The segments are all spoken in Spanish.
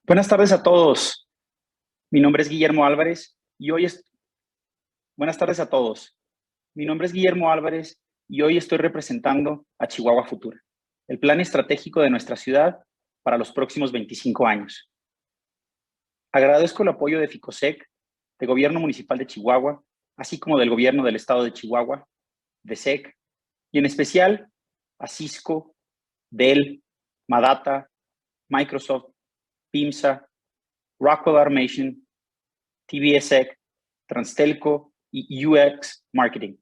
Buenas tardes a todos. Mi nombre es Guillermo Álvarez y hoy es... Buenas tardes a todos. Mi nombre es Guillermo Álvarez y hoy estoy representando a Chihuahua Futura, el plan estratégico de nuestra ciudad para los próximos 25 años. Agradezco el apoyo de FICOSEC, de Gobierno Municipal de Chihuahua, así como del Gobierno del Estado de Chihuahua, de SEC, y en especial a Cisco, Dell, Madata, Microsoft, PIMSA, Rockwell Automation, TVSEC, Transtelco y UX Marketing,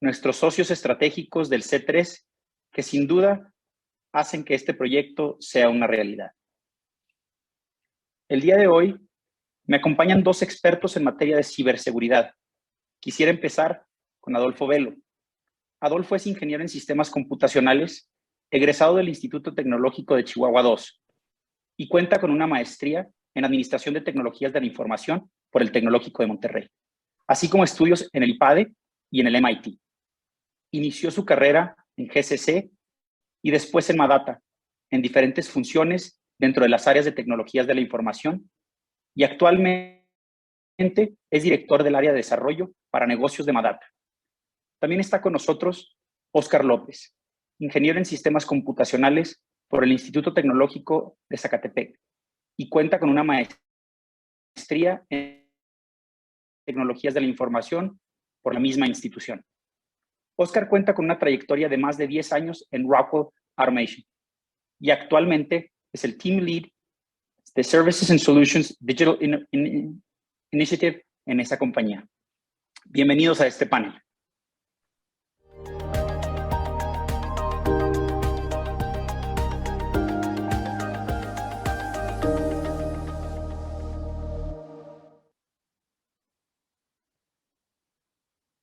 nuestros socios estratégicos del C3, que sin duda hacen que este proyecto sea una realidad. El día de hoy me acompañan dos expertos en materia de ciberseguridad. Quisiera empezar con Adolfo Velo. Adolfo es ingeniero en sistemas computacionales, egresado del Instituto Tecnológico de Chihuahua II y cuenta con una maestría en Administración de Tecnologías de la Información por el Tecnológico de Monterrey, así como estudios en el IPADE y en el MIT. Inició su carrera en GCC y después en Madata, en diferentes funciones dentro de las áreas de tecnologías de la información, y actualmente es director del área de desarrollo para negocios de Madata. También está con nosotros Óscar López, ingeniero en sistemas computacionales por el Instituto Tecnológico de Zacatepec, y cuenta con una maestría en tecnologías de la información por la misma institución. Óscar cuenta con una trayectoria de más de 10 años en Rockwell Automation y actualmente es el Team Lead de Services and Solutions Digital Initiative en esa compañía. Bienvenidos a este panel.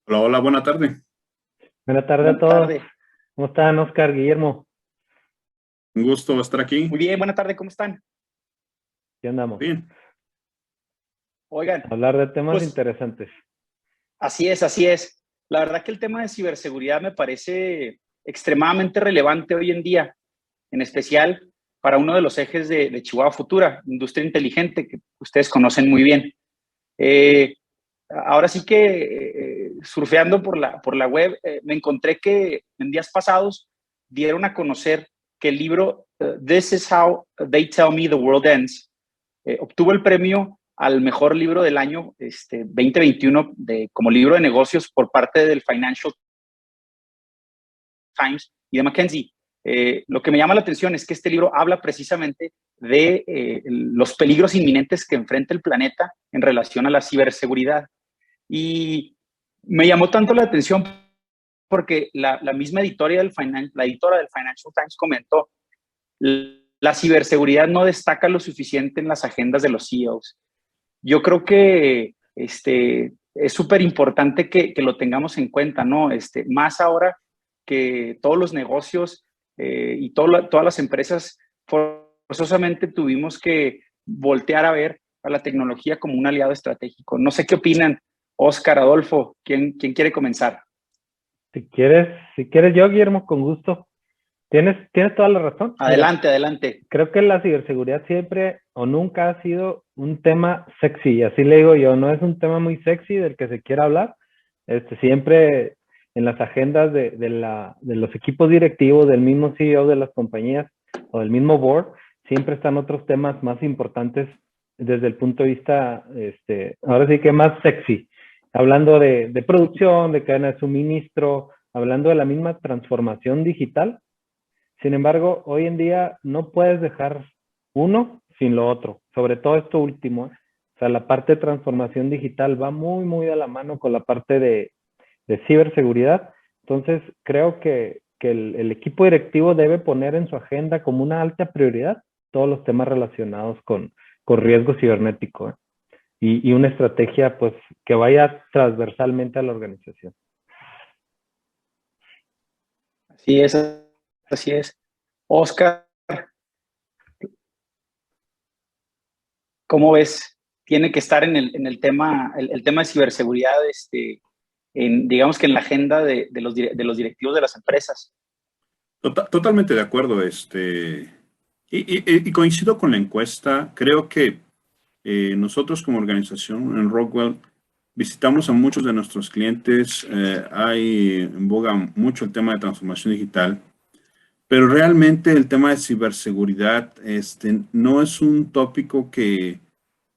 Hola, hola, buena tarde. Buenas tardes a todos. ¿Cómo están, Óscar, Guillermo? Un gusto estar aquí. Muy bien, buena tarde, ¿cómo están? ¿Qué andamos? Bien. Oigan. Hablar de temas interesantes. Así es, así es. La verdad que el tema de ciberseguridad me parece extremadamente relevante hoy en día, en especial para uno de los ejes de Chihuahua Futura, industria inteligente, que ustedes conocen muy bien. Ahora sí que surfeando por la web, me encontré que en días pasados dieron a conocer que el libro This is How They Tell Me the World Ends obtuvo el premio al mejor libro del año 2021 como libro de negocios por parte del Financial Times y de McKinsey. Lo que me llama la atención es que este libro habla precisamente de los peligros inminentes que enfrenta el planeta en relación a la ciberseguridad. Y me llamó tanto la atención porque la misma editora del Financial Times comentó: la ciberseguridad no destaca lo suficiente en las agendas de los CEOs. Yo creo que es súper importante que lo tengamos en cuenta, ¿no? Más ahora que todos los negocios y todas las empresas forzosamente tuvimos que voltear a ver a la tecnología como un aliado estratégico. No sé qué opinan, Óscar, Adolfo, ¿quién quiere comenzar? Si quieres yo, Guillermo, con gusto. Tienes toda la razón. Adelante, Mira, adelante. Creo que la ciberseguridad siempre o nunca ha sido un tema sexy, así le digo yo, no es un tema muy sexy del que se quiera hablar. Siempre en las agendas de los equipos directivos, del mismo CEO de las compañías o del mismo board, siempre están otros temas más importantes desde el punto de vista, ahora sí que más sexy. Hablando de producción, de cadena de suministro, hablando de la misma transformación digital. Sin embargo, hoy en día no puedes dejar uno sin lo otro, sobre todo esto último. O sea, la parte de transformación digital va muy, muy a la mano con la parte de ciberseguridad. Entonces, creo que el equipo directivo debe poner en su agenda como una alta prioridad todos los temas relacionados con riesgo cibernético, y una estrategia pues que vaya transversalmente a la organización. Así es, así es. Óscar, ¿cómo ves? Tiene que estar en el tema, el tema de ciberseguridad, digamos que en la agenda de los directivos de las empresas. Totalmente de acuerdo. Y coincido con la encuesta. Creo que nosotros como organización en Rockwell visitamos a muchos de nuestros clientes. Hay en boga mucho el tema de transformación digital, pero realmente el tema de ciberseguridad no es un tópico que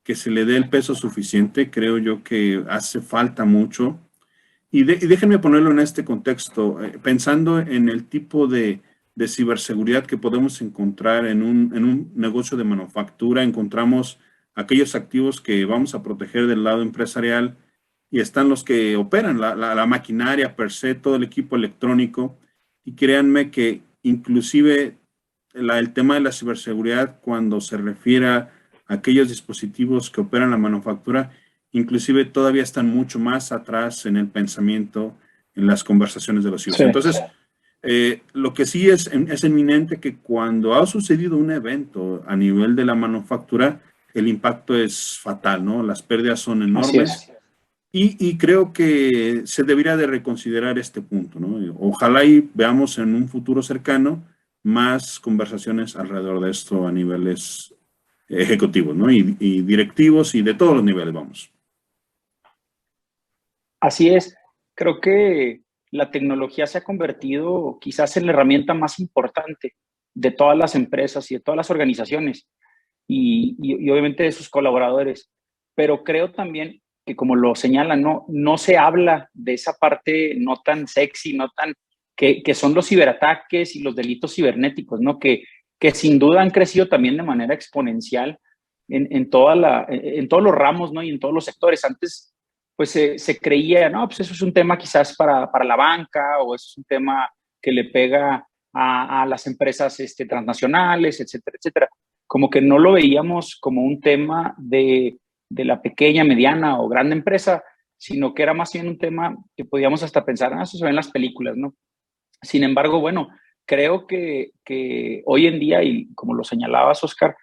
se le dé el peso suficiente. Creo yo que hace falta mucho. Y déjenme ponerlo en este contexto, pensando en el tipo de ciberseguridad que podemos encontrar en un negocio de manufactura. Encontramos aquellos activos que vamos a proteger del lado empresarial y están los que operan la maquinaria per se, todo el equipo electrónico. Y créanme que inclusive el tema de la ciberseguridad, cuando se refiere a aquellos dispositivos que operan la manufactura, inclusive todavía están mucho más atrás en el pensamiento, en las conversaciones de los CEOs. Sí. Entonces, lo que sí es eminente que cuando ha sucedido un evento a nivel de la manufactura, el impacto es fatal, ¿no? Las pérdidas son Así enormes. es. Y creo que se debería de reconsiderar este punto, ¿no? Ojalá y veamos en un futuro cercano más conversaciones alrededor de esto a niveles ejecutivos, ¿no? Y directivos y de todos los niveles, vamos. Así es. Creo que la tecnología se ha convertido quizás en la herramienta más importante de todas las empresas y de todas las organizaciones y obviamente de sus colaboradores. Pero creo también que, como lo señalan, no se habla de esa parte no tan sexy, no tan, que son los ciberataques y los delitos cibernéticos, ¿no? Que sin duda han crecido también de manera exponencial en todos los ramos, ¿no? Y en todos los sectores. Antes, pues se creía, no, pues eso es un tema quizás para la banca, o eso es un tema que le pega a las empresas transnacionales, etcétera, etcétera. Como que no lo veíamos como un tema de la pequeña, mediana o grande empresa, sino que era más bien un tema que podíamos hasta pensar, eso se ve en las películas, ¿no? Sin embargo, bueno, creo que hoy en día, y como lo señalabas, Oscar,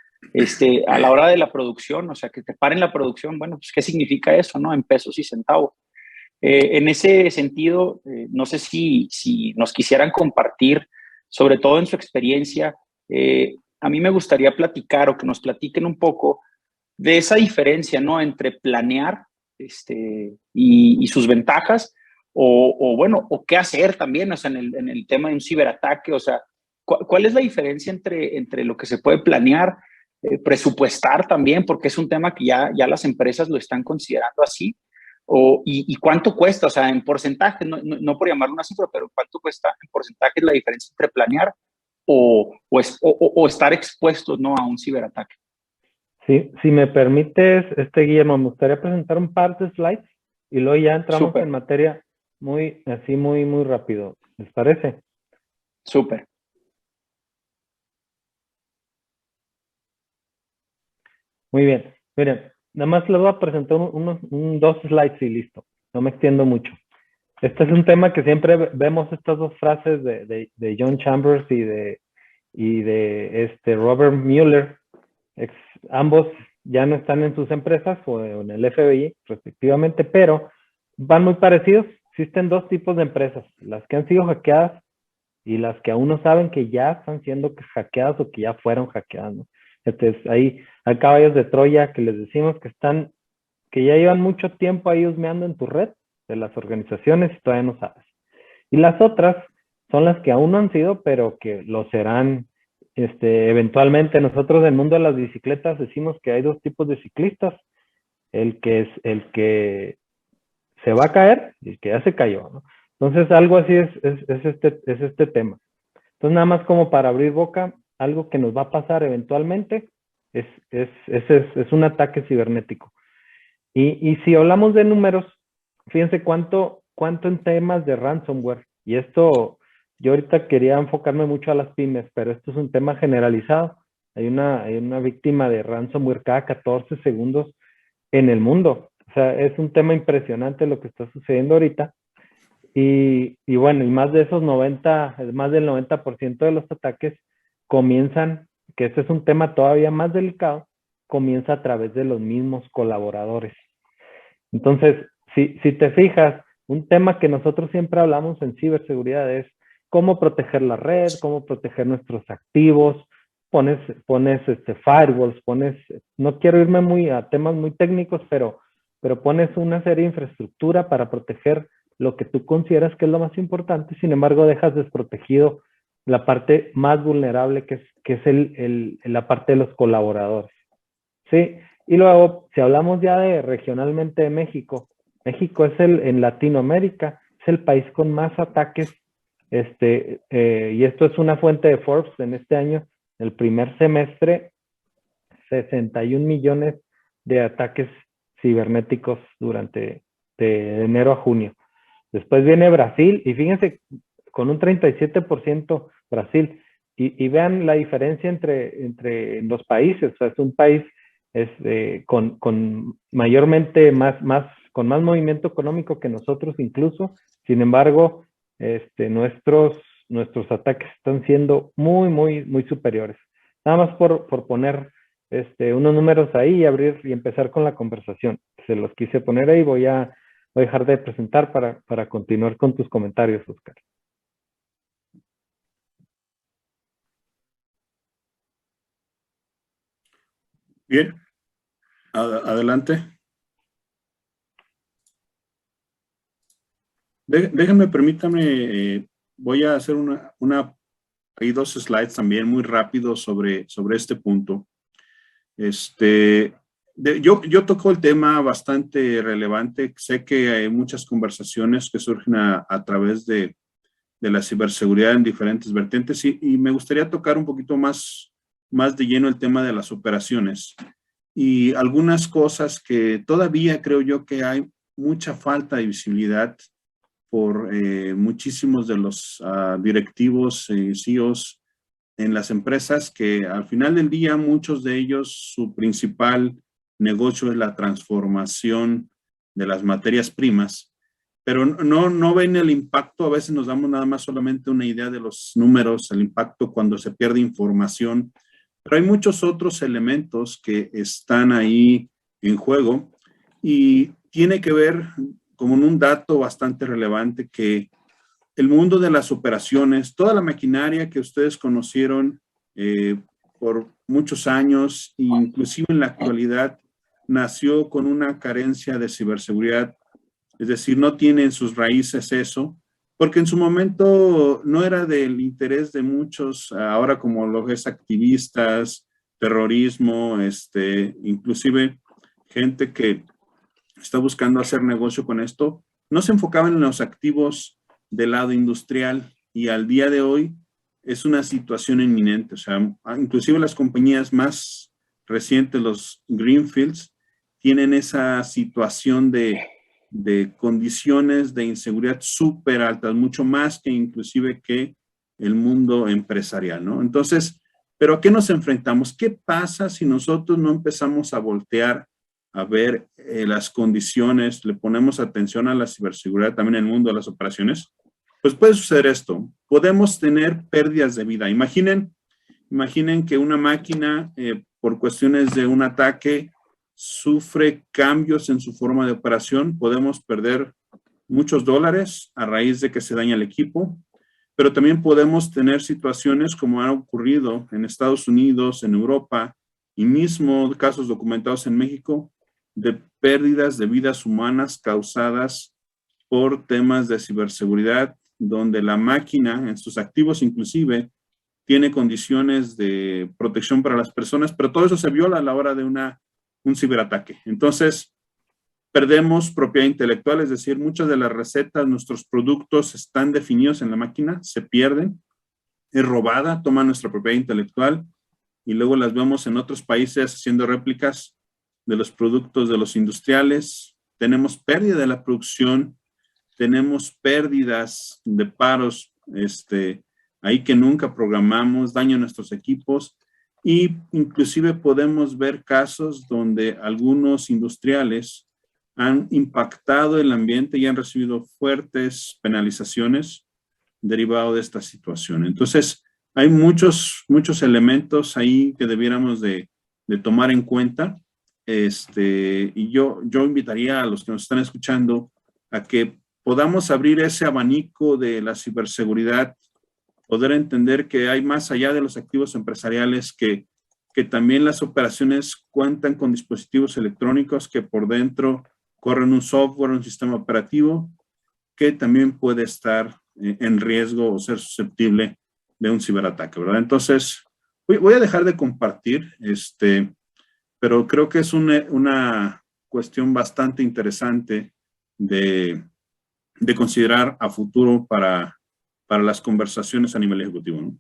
a la hora de la producción, o sea, que te paren la producción, bueno, pues, ¿qué significa eso, no? En pesos y centavos. En ese sentido, no sé si nos quisieran compartir, sobre todo en su experiencia, a mí me gustaría platicar o que nos platiquen un poco de esa diferencia, ¿no? Entre planear y sus ventajas, bueno, o qué hacer también, o sea, en el tema de un ciberataque, o sea, ¿cuál es la diferencia entre lo que se puede planear, presupuestar también, porque es un tema que ya las empresas lo están considerando así, y cuánto cuesta, o sea, en porcentaje, no por llamarlo una cifra, pero cuánto cuesta en porcentaje la diferencia entre planear o estar expuestos, ¿no? A un ciberataque? Sí, si me permites, Guillermo, me gustaría presentar un par de slides y luego ya entramos en Súper, materia muy rápido. ¿Les parece? súper. Muy bien. Miren, nada más les voy a presentar dos slides y listo. No me extiendo mucho. Este es un tema que siempre vemos estas dos frases de John Chambers y de Robert Mueller. Ambos ya no están en sus empresas o en el FBI, respectivamente, pero van muy parecidos. Existen dos tipos de empresas, las que han sido hackeadas y las que aún no saben que ya están siendo hackeadas o que ya fueron hackeadas, ¿no? Entonces, ahí hay caballos de Troya que les decimos que ya llevan mucho tiempo ahí husmeando en tu red de las organizaciones y todavía no sabes. Y las otras son las que aún no han sido, pero que lo serán eventualmente. Nosotros en el mundo de las bicicletas decimos que hay dos tipos de ciclistas, el que se va a caer y el que ya se cayó, ¿no? Entonces, algo así es este tema. Entonces, nada más como para abrir boca, algo que nos va a pasar eventualmente es un ataque cibernético. Y si hablamos de números, fíjense cuánto en temas de ransomware, y esto, yo ahorita quería enfocarme mucho a las pymes, pero esto es un tema generalizado. Hay una víctima de ransomware cada 14 segundos en el mundo. O sea, es un tema impresionante lo que está sucediendo ahorita. Y bueno, y más de esos más del 90% de los ataques comienzan, que este es un tema todavía más delicado, comienza a través de los mismos colaboradores. Entonces, si te fijas, un tema que nosotros siempre hablamos en ciberseguridad es cómo proteger la red, cómo proteger nuestros activos, pones firewalls, no quiero irme muy a temas muy técnicos, pero pones una serie de infraestructura para proteger lo que tú consideras que es lo más importante, sin embargo dejas desprotegido la parte más vulnerable que es la parte de los colaboradores. ¿Sí? Y luego, si hablamos ya de regionalmente de México, México es en Latinoamérica, es el país con más ataques, y esto es una fuente de Forbes en este año, el primer semestre, 61 millones de ataques cibernéticos durante de enero a junio. Después viene Brasil, y fíjense, con un 37% Brasil, y vean la diferencia entre los países. O sea, es un país con mayormente con más movimiento económico que nosotros incluso. Sin embargo, nuestros ataques están siendo muy, muy, muy superiores. Nada más por poner unos números ahí y abrir y empezar con la conversación. Se los quise poner ahí. Voy a dejar de presentar para continuar con tus comentarios, Oscar. Bien, adelante. Déjenme, permítame, voy a hacer hay 2 slides también muy rápido sobre este punto. Yo toco el tema bastante relevante. Sé que hay muchas conversaciones que surgen a través de la ciberseguridad en diferentes vertientes y me gustaría tocar un poquito más de lleno el tema de las operaciones y algunas cosas que todavía creo yo que hay mucha falta de visibilidad por muchísimos de los directivos, CEOs en las empresas, que al final del día muchos de ellos su principal negocio es la transformación de las materias primas, pero no ven el impacto. A veces nos damos nada más solamente una idea de los números, el impacto cuando se pierde información, pero hay muchos otros elementos que están ahí en juego y tiene que ver como un dato bastante relevante que el mundo de las operaciones, toda la maquinaria que ustedes conocieron por muchos años, inclusive en la actualidad, nació con una carencia de ciberseguridad, es decir, no tiene en sus raíces eso, porque en su momento no era del interés de muchos, ahora como lo es activistas, terrorismo, inclusive gente que está buscando hacer negocio con esto, no se enfocaban en los activos del lado industrial y al día de hoy es una situación inminente. O sea, inclusive las compañías más recientes, los Greenfields, tienen esa situación de condiciones de inseguridad súper altas, mucho más que inclusive que el mundo empresarial, ¿no? Entonces, ¿pero a qué nos enfrentamos? ¿Qué pasa si nosotros no empezamos a voltear a ver las condiciones, le ponemos atención a la ciberseguridad también en el mundo de las operaciones? Pues puede suceder esto. Podemos tener pérdidas de vida. Imaginen que una máquina, por cuestiones de un ataque, sufre cambios en su forma de operación. Podemos perder muchos dólares a raíz de que se daña el equipo, pero también podemos tener situaciones como han ocurrido en Estados Unidos, en Europa, y mismo casos documentados en México, de pérdidas de vidas humanas causadas por temas de ciberseguridad, donde la máquina en sus activos inclusive tiene condiciones de protección para las personas, pero todo eso se viola a la hora de un ciberataque. Entonces, perdemos propiedad intelectual, es decir, muchas de las recetas, nuestros productos están definidos en la máquina, se pierden, es robada, toma nuestra propiedad intelectual y luego las vemos en otros países haciendo réplicas de los productos de los industriales. Tenemos pérdida de la producción, tenemos pérdidas de paros ahí que nunca programamos, daño a nuestros equipos y inclusive podemos ver casos donde algunos industriales han impactado el ambiente y han recibido fuertes penalizaciones derivado de esta situación. Entonces, hay muchos elementos ahí que debiéramos de tomar en cuenta. Y yo invitaría a los que nos están escuchando a que podamos abrir ese abanico de la ciberseguridad poder entender que hay más allá de los activos empresariales, que también las operaciones cuentan con dispositivos electrónicos que por dentro corren un software, un sistema operativo, que también puede estar en riesgo o ser susceptible de un ciberataque, ¿verdad? Entonces, voy a dejar de compartir, pero creo que es una cuestión bastante interesante de considerar a futuro para las conversaciones a nivel ejecutivo, ¿no?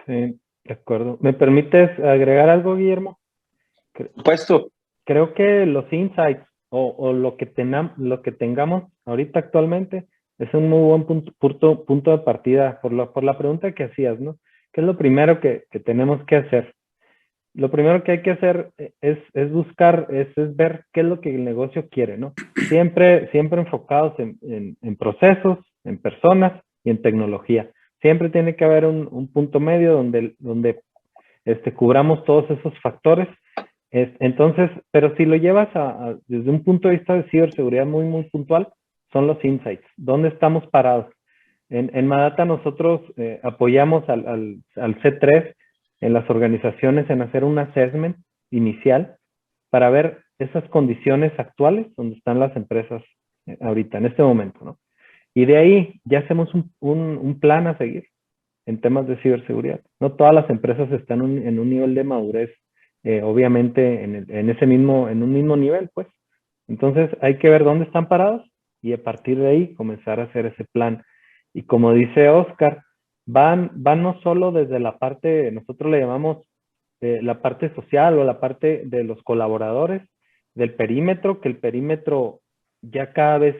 Sí, de acuerdo. ¿Me permites agregar algo, Guillermo? Por supuesto. Creo que los insights o lo que tengamos ahorita actualmente es un muy buen punto de partida por la pregunta que hacías, ¿no? ¿Qué es lo primero que tenemos que hacer? Lo primero que hay que hacer es buscar, es ver qué es lo que el negocio quiere, ¿no? Siempre enfocados en procesos, en personas y en tecnología. Siempre tiene que haber un punto medio donde cubramos todos esos factores. Entonces, pero si lo llevas desde un punto de vista de ciberseguridad muy, muy puntual, son los insights. ¿Dónde estamos parados? En Madata nosotros apoyamos al C3 en las organizaciones en hacer un assessment inicial para ver esas condiciones actuales donde están las empresas ahorita, en este momento, ¿no? Y de ahí ya hacemos un plan a seguir en temas de ciberseguridad. No todas las empresas están en un nivel de madurez, obviamente en un mismo nivel, pues. Entonces hay que ver dónde están parados y a partir de ahí comenzar a hacer ese plan. Y como dice Oscar, van no solo desde la parte, nosotros le llamamos la parte social o la parte de los colaboradores, del perímetro, que el perímetro ya cada vez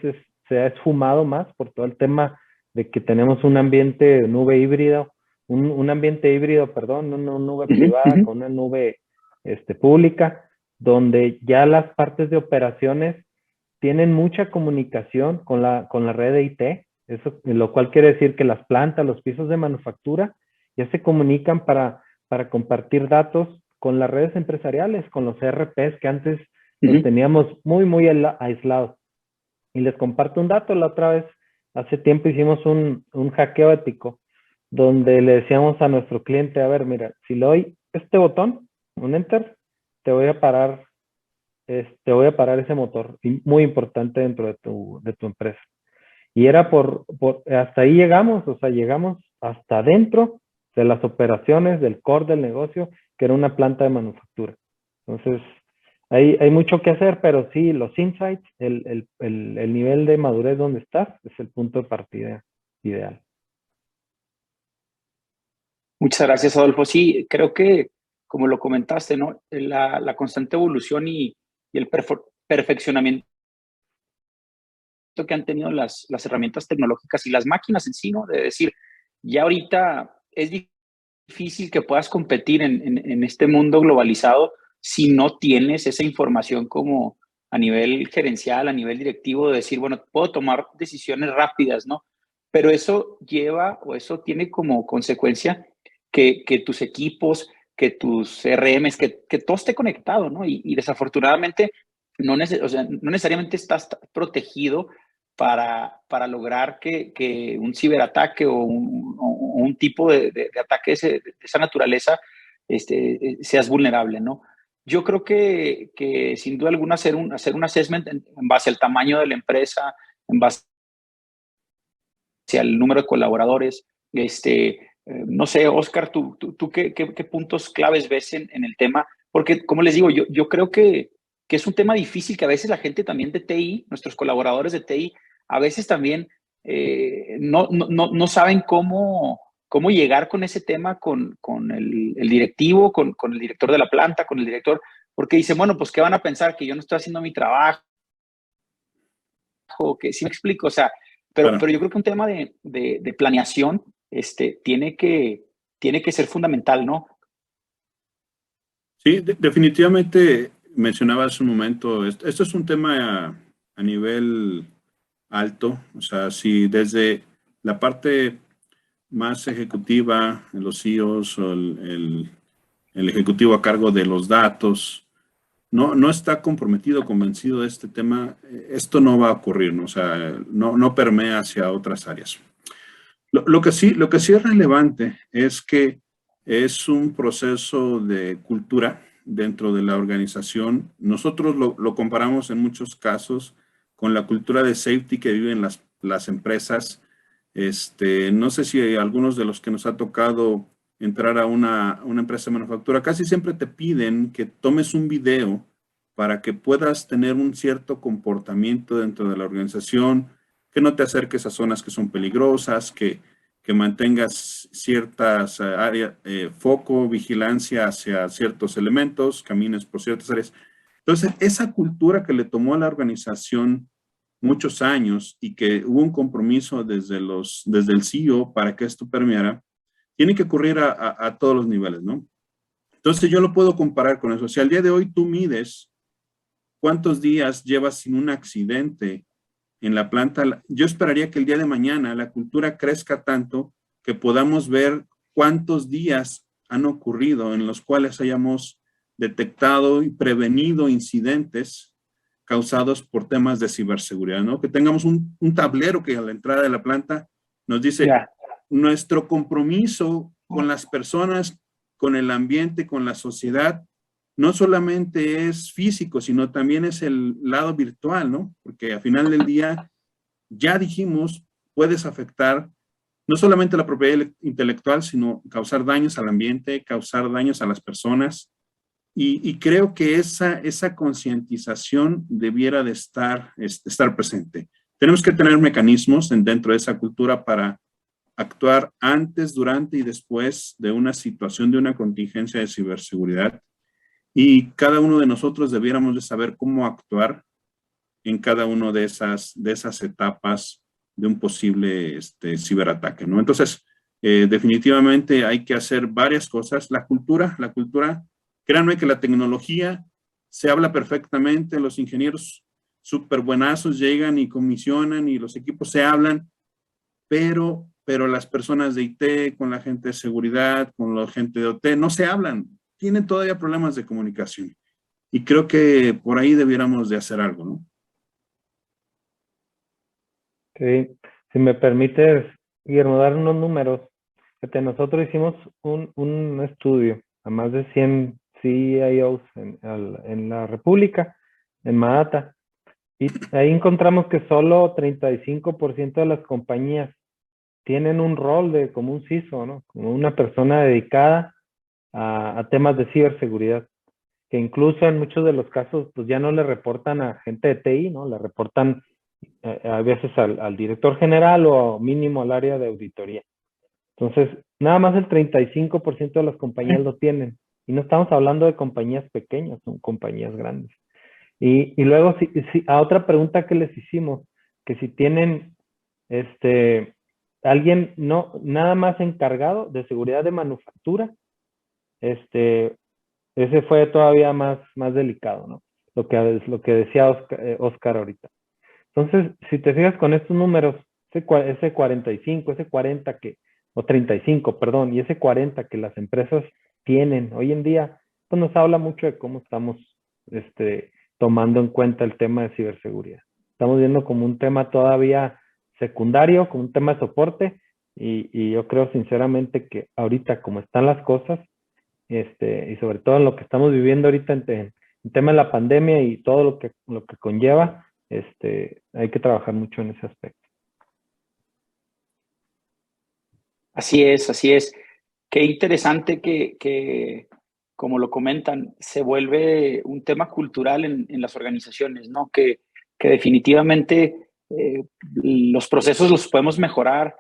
se ha esfumado más por todo el tema de que tenemos un ambiente nube híbrido, un ambiente híbrido, perdón, una nube privada con una nube pública, donde ya las partes de operaciones tienen mucha comunicación con la red de IT, eso, lo cual quiere decir que las plantas, los pisos de manufactura ya se comunican para compartir datos con las redes empresariales, con los ERPs que antes los teníamos muy, muy aislados. Y les comparto un dato, la otra vez, hace tiempo hicimos un hackeo ético, donde le decíamos a nuestro cliente, a ver, mira, si le doy este botón, un enter, te voy a parar ese motor, muy importante dentro de tu empresa. Y era hasta ahí llegamos, o sea, llegamos hasta dentro de las operaciones del core del negocio, que era una planta de manufactura. Entonces, hay mucho que hacer, pero sí, los insights, el nivel de madurez donde estás, es el punto de partida ideal. Muchas gracias, Adolfo. Sí, creo que, como lo comentaste, ¿no? La constante evolución y el perfeccionamiento que han tenido las herramientas tecnológicas y las máquinas en sí, ¿no? De decir, ya ahorita es difícil que puedas competir en este mundo globalizado si no tienes esa información como a nivel gerencial, a nivel directivo, de decir, bueno, puedo tomar decisiones rápidas, ¿no? Pero eso lleva o eso tiene como consecuencia que tus equipos, que tus CRMs, que todo esté conectado, ¿no? Y desafortunadamente no necesariamente estás protegido para lograr que un ciberataque o un tipo de ataque de esa naturaleza seas vulnerable, ¿no? Yo creo que sin duda alguna hacer un assessment en base al tamaño de la empresa, en base al número de colaboradores, no sé, Oscar, ¿tú qué puntos claves ves en el tema? Porque, como les digo, yo creo que es un tema difícil, que a veces la gente también de TI, nuestros colaboradores de TI, a veces también no saben cómo llegar con ese tema con el directivo, con el director de la planta, con el director, porque dicen, bueno, pues, ¿qué van a pensar? Que yo no estoy haciendo mi trabajo, que sí me explico, o sea, pero yo creo que un tema de planeación tiene que ser fundamental, ¿no? Sí, definitivamente mencionaba hace un momento, esto es un tema a nivel alto, o sea, si desde la parte más ejecutiva, los CEOs o el ejecutivo a cargo de los datos, no está comprometido, convencido de este tema, esto no va a ocurrir, ¿no? O sea, no permea hacia otras áreas. Lo que sí es relevante es que es un proceso de cultura dentro de la organización. Nosotros lo comparamos en muchos casos con la cultura de safety que viven las empresas. No sé si algunos de los que nos ha tocado entrar a una empresa de manufactura, casi siempre te piden que tomes un video para que puedas tener un cierto comportamiento dentro de la organización, que no te acerques a zonas que son peligrosas, que mantengas ciertas áreas, foco, vigilancia hacia ciertos elementos, camines por ciertas áreas. Entonces, esa cultura que le tomó a la organización muchos años y que hubo un compromiso desde el CEO para que esto permeara, tiene que ocurrir a todos los niveles, ¿no? Entonces, yo lo puedo comparar con eso. Si al día de hoy tú mides cuántos días llevas sin un accidente en la planta, yo esperaría que el día de mañana la cultura crezca tanto que podamos ver cuántos días han ocurrido en los cuales hayamos detectado y prevenido incidentes causados por temas de ciberseguridad, ¿no? Que tengamos un tablero que a la entrada de la planta nos dice nuestro compromiso con las personas, con el ambiente, con la sociedad, no solamente es físico, sino también es el lado virtual, ¿no? Porque al final del día, ya dijimos, puedes afectar no solamente la propiedad intelectual, sino causar daños al ambiente, causar daños a las personas. Y creo que esa concientización debiera de estar presente. Tenemos que tener mecanismos dentro de esa cultura para actuar antes, durante y después de una situación, de una contingencia de ciberseguridad. Y cada uno de nosotros debiéramos de saber cómo actuar en cada una de esas etapas de un posible ciberataque, ¿no? Entonces, definitivamente hay que hacer varias cosas. La cultura, créanme que la tecnología se habla perfectamente, los ingenieros súper buenazos llegan y comisionan y los equipos se hablan, pero las personas de IT, con la gente de seguridad, con la gente de OT, no se hablan. Tienen todavía problemas de comunicación. Y creo que por ahí debiéramos de hacer algo, ¿no? Sí, si me permites, Guillermo, dar unos números. Nosotros hicimos un estudio a más de 100 CIOs en la República, en Madata, y ahí encontramos que solo 35% de las compañías tienen un rol como un CISO, ¿no? Como una persona dedicada a temas de ciberseguridad, que incluso en muchos de los casos pues ya no le reportan a gente de TI, ¿no? Le reportan a veces al director general o mínimo al área de auditoría. Entonces, nada más el 35% de las compañías lo tienen. Y no estamos hablando de compañías pequeñas, son compañías grandes. Y luego, a otra pregunta que les hicimos, que si tienen alguien nada más encargado de seguridad de manufactura, ese fue todavía más delicado, ¿no? Lo que decía Oscar ahorita. Entonces, si te fijas con estos números, ese 45, ese 40 o 35, perdón, y ese 40 que las empresas tienen hoy en día, pues nos habla mucho de cómo estamos tomando en cuenta el tema de ciberseguridad. Estamos viendo como un tema todavía secundario, como un tema de soporte, y yo creo sinceramente que ahorita como están las cosas, y sobre todo en lo que estamos viviendo ahorita en tema de la pandemia y todo lo que conlleva, hay que trabajar mucho en ese aspecto. Así es. Qué interesante que, como lo comentan, se vuelve un tema cultural en las organizaciones, ¿no? Que definitivamente los procesos los podemos mejorar,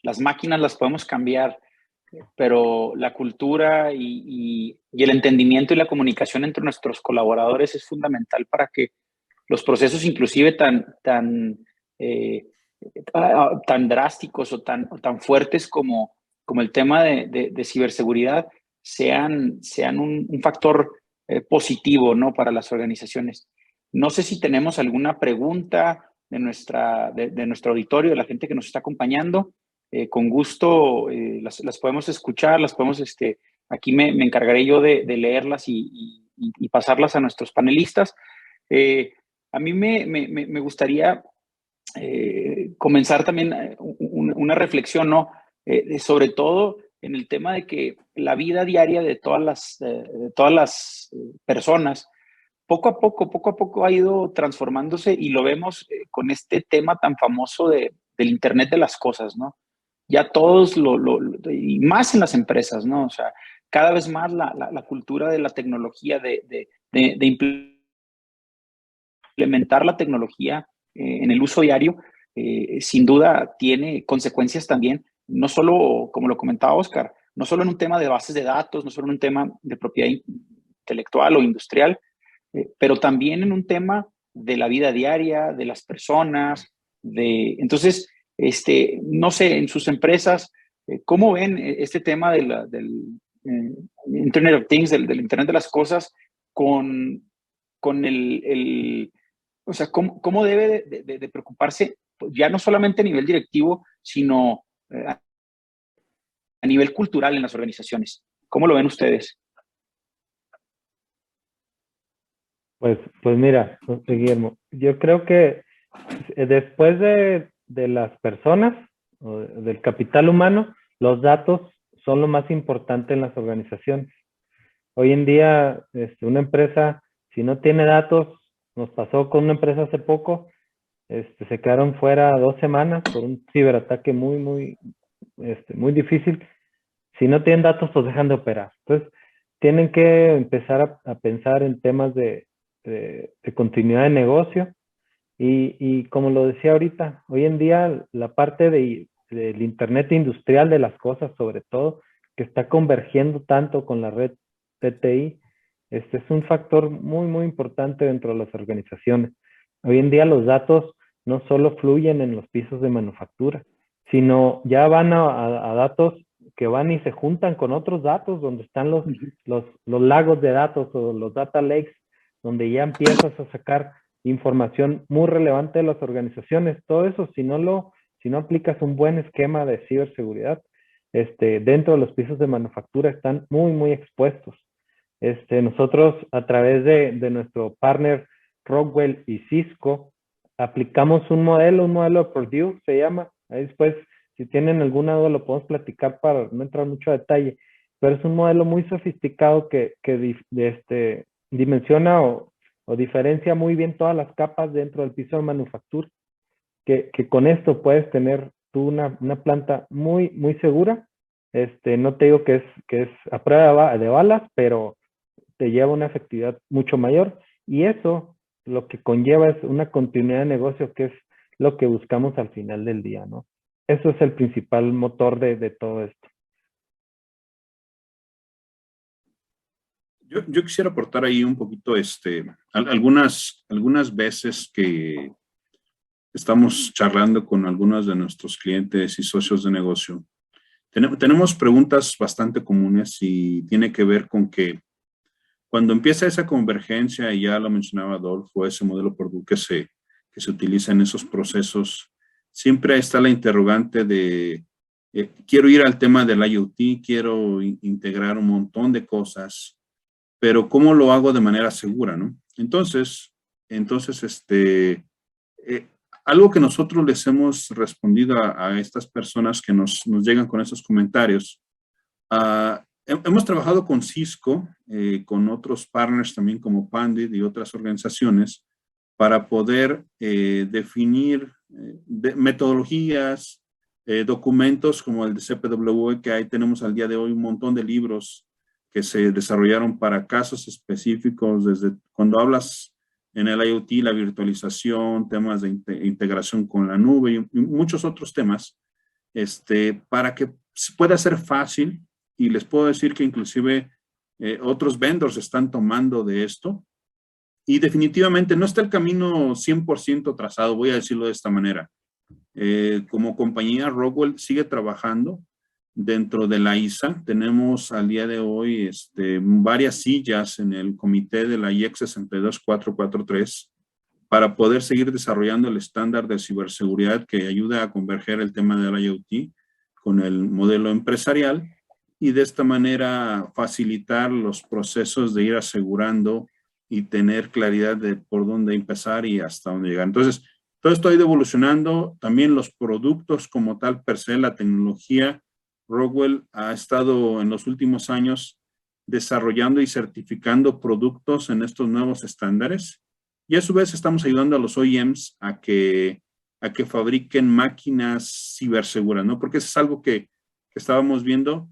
las máquinas las podemos cambiar, pero la cultura y el entendimiento y la comunicación entre nuestros colaboradores es fundamental para que los procesos inclusive tan drásticos o tan fuertes como el tema de ciberseguridad sean un factor positivo, ¿no? Para las organizaciones. No sé si tenemos alguna pregunta de nuestro auditorio, de la gente que nos está acompañando. Con gusto las podemos escuchar, las podemos, aquí me encargaré yo de leerlas y pasarlas a nuestros panelistas. A mí me gustaría comenzar también una reflexión, ¿no? sobre todo en el tema de que la vida diaria de todas las personas, poco a poco ha ido transformándose y lo vemos con este tema tan famoso del Internet de las cosas, ¿no? Ya todos, y más en las empresas, ¿no? O sea, cada vez más la cultura de la tecnología, de implementar la tecnología en el uso diario, sin duda tiene consecuencias también, no solo, como lo comentaba Oscar, no solo en un tema de bases de datos, no solo en un tema de propiedad intelectual o industrial, pero también en un tema de la vida diaria, de las personas, entonces, no sé, en sus empresas, ¿cómo ven este tema del Internet of Things, del Internet de las cosas, con o sea, cómo debe de preocuparse, ya no solamente a nivel directivo, sino a nivel cultural en las organizaciones? ¿Cómo lo ven ustedes? Pues mira, Guillermo, yo creo que después de las personas, o del capital humano, los datos son lo más importante en las organizaciones. Hoy en día, una empresa, si no tiene datos, nos pasó con una empresa hace poco, se quedaron fuera 2 semanas por un ciberataque muy difícil. Si no tienen datos, pues dejan de operar. Entonces, tienen que empezar a pensar en temas de continuidad de negocio. Y como lo decía ahorita, hoy en día la parte del Internet industrial de las cosas, sobre todo, que está convergiendo tanto con la red TTI, es un factor muy importante dentro de las organizaciones. Hoy en día los datos no solo fluyen en los pisos de manufactura, sino ya van a datos que van y se juntan con otros datos, donde están los lagos de datos o los data lakes, donde ya empiezas a sacar información muy relevante de las organizaciones. Todo eso, si no aplicas un buen esquema de ciberseguridad, dentro de los pisos de manufactura están muy expuestos. Nosotros, a través de nuestro partner Rockwell y Cisco, aplicamos un modelo de Purdue, se llama. Ahí después, si tienen alguna duda, lo podemos platicar para no entrar mucho a detalle. Pero es un modelo muy sofisticado que dimensiona o diferencia muy bien todas las capas dentro del piso de manufactura, que con esto puedes tener tú una planta muy segura. No te digo que es a prueba de balas, pero te lleva una efectividad mucho mayor, y eso lo que conlleva es una continuidad de negocio, que es lo que buscamos al final del día, ¿no? Eso es el principal motor de todo esto. Yo quisiera aportar ahí un poquito, algunas veces que estamos charlando con algunos de nuestros clientes y socios de negocio, tenemos preguntas bastante comunes y tiene que ver con que cuando empieza esa convergencia, y ya lo mencionaba Adolfo, ese modelo Purdue que se utiliza en esos procesos, siempre está la interrogante de quiero ir al tema del IoT, quiero integrar un montón de cosas, pero ¿cómo lo hago de manera segura, no? Entonces algo que nosotros les hemos respondido a estas personas que nos llegan con esos comentarios, hemos trabajado con Cisco, con otros partners también como Pandit y otras organizaciones, para poder definir metodologías, documentos como el de CPWE, que ahí tenemos al día de hoy un montón de libros que se desarrollaron para casos específicos, desde cuando hablas en el IoT, la virtualización, temas de integración con la nube y muchos otros temas, para que pueda ser fácil. Y les puedo decir que inclusive otros vendors están tomando de esto, y definitivamente no está el camino 100% trazado, voy a decirlo de esta manera. Como compañía, Rockwell sigue trabajando dentro de la ISA. Tenemos al día de hoy varias sillas en el comité de la IEC 62443 para poder seguir desarrollando el estándar de ciberseguridad que ayuda a converger el tema del IoT con el modelo empresarial, y de esta manera facilitar los procesos de ir asegurando y tener claridad de por dónde empezar y hasta dónde llegar. Entonces, todo esto ha ido evolucionando. También los productos como tal, per se, la tecnología Rockwell ha estado en los últimos años desarrollando y certificando productos en estos nuevos estándares. Y a su vez estamos ayudando a los OEMs a que fabriquen máquinas ciberseguras, ¿no? Porque eso es algo que estábamos viendo.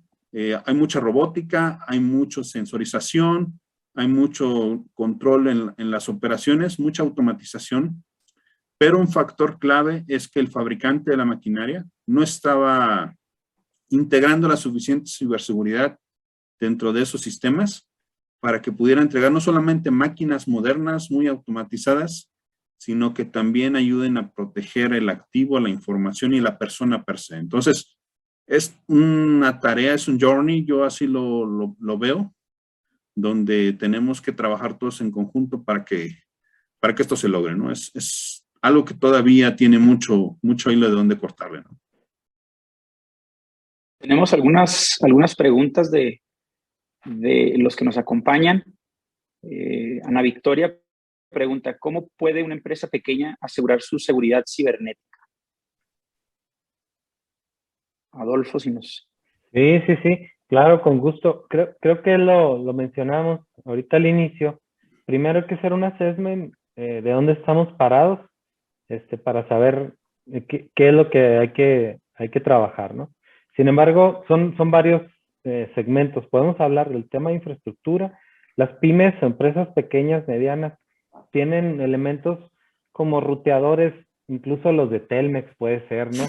Hay mucha robótica, hay mucha sensorización, hay mucho control en las operaciones, mucha automatización, pero un factor clave es que el fabricante de la maquinaria no estaba integrando la suficiente ciberseguridad dentro de esos sistemas para que pudiera entregar no solamente máquinas modernas, muy automatizadas, sino que también ayuden a proteger el activo, la información y la persona per se. Entonces, es una tarea, es un journey, yo así lo veo, donde tenemos que trabajar todos en conjunto para que esto se logre, ¿no? Es algo que todavía tiene mucho hilo de dónde cortarle, ¿no? Tenemos algunas preguntas de los que nos acompañan. Ana Victoria pregunta, ¿cómo puede una empresa pequeña asegurar su seguridad cibernética? Adolfo, si nos... Sí, claro, con gusto. Creo que lo mencionamos ahorita al inicio. Primero hay que hacer un assessment de dónde estamos parados, para saber qué es lo que hay que trabajar, ¿no? Sin embargo, son varios segmentos. Podemos hablar del tema de infraestructura. Las pymes, empresas pequeñas, medianas, tienen elementos como ruteadores, incluso los de Telmex puede ser, ¿no?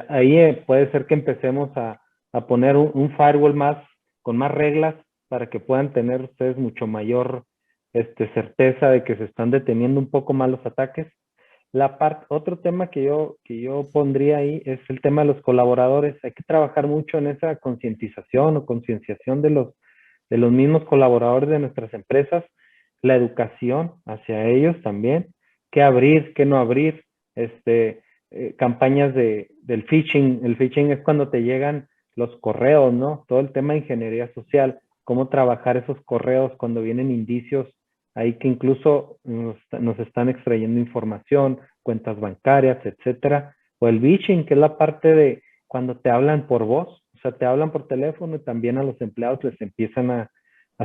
Ahí puede ser que empecemos a poner un firewall más, con más reglas, para que puedan tener ustedes mucho mayor certeza de que se están deteniendo un poco más los ataques. Otro tema que yo pondría ahí es el tema de los colaboradores. Hay que trabajar mucho en esa concientización o concienciación de los mismos colaboradores de nuestras empresas, la educación hacia ellos también, qué abrir, qué no abrir, campañas del phishing. El phishing es cuando te llegan los correos, ¿no? Todo el tema de ingeniería social, cómo trabajar esos correos cuando vienen indicios ahí que incluso nos están extrayendo información, cuentas bancarias, etcétera. O el phishing, que es la parte de cuando te hablan por voz, o sea, te hablan por teléfono y también a los empleados les empiezan a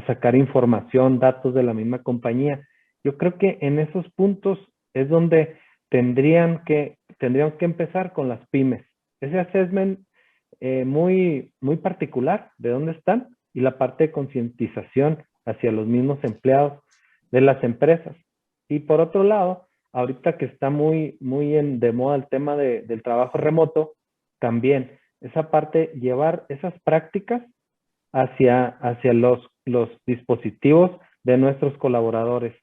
sacar información, datos de la misma compañía. Yo creo que en esos puntos es donde tendrían que empezar con las pymes. Ese assessment muy particular de dónde están y la parte de concientización hacia los mismos empleados de las empresas. Y por otro lado, ahorita que está muy de moda el tema del trabajo remoto, también esa parte, llevar esas prácticas hacia los dispositivos de nuestros colaboradores.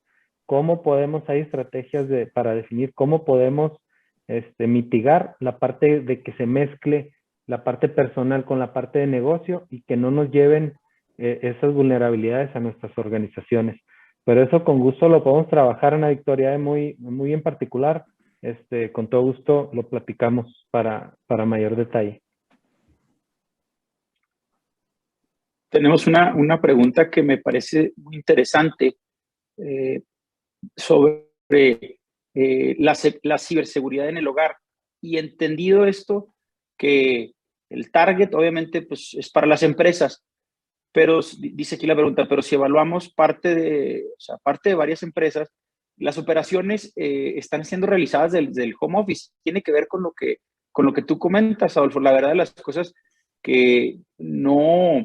¿Cómo podemos, hay estrategias para definir cómo podemos mitigar la parte de que se mezcle la parte personal con la parte de negocio y que no nos lleven esas vulnerabilidades a nuestras organizaciones? Pero eso con gusto lo podemos trabajar, Ana Victoria, muy en particular. Con todo gusto lo platicamos para mayor detalle. Tenemos una pregunta que me parece muy interesante sobre la ciberseguridad en el hogar. Y entendido esto, que el target obviamente pues, es para las empresas, pero dice aquí la pregunta, pero si evaluamos parte de varias empresas, las operaciones están siendo realizadas del home office. Tiene que ver con lo que tú comentas, Adolfo. La verdad de las cosas que no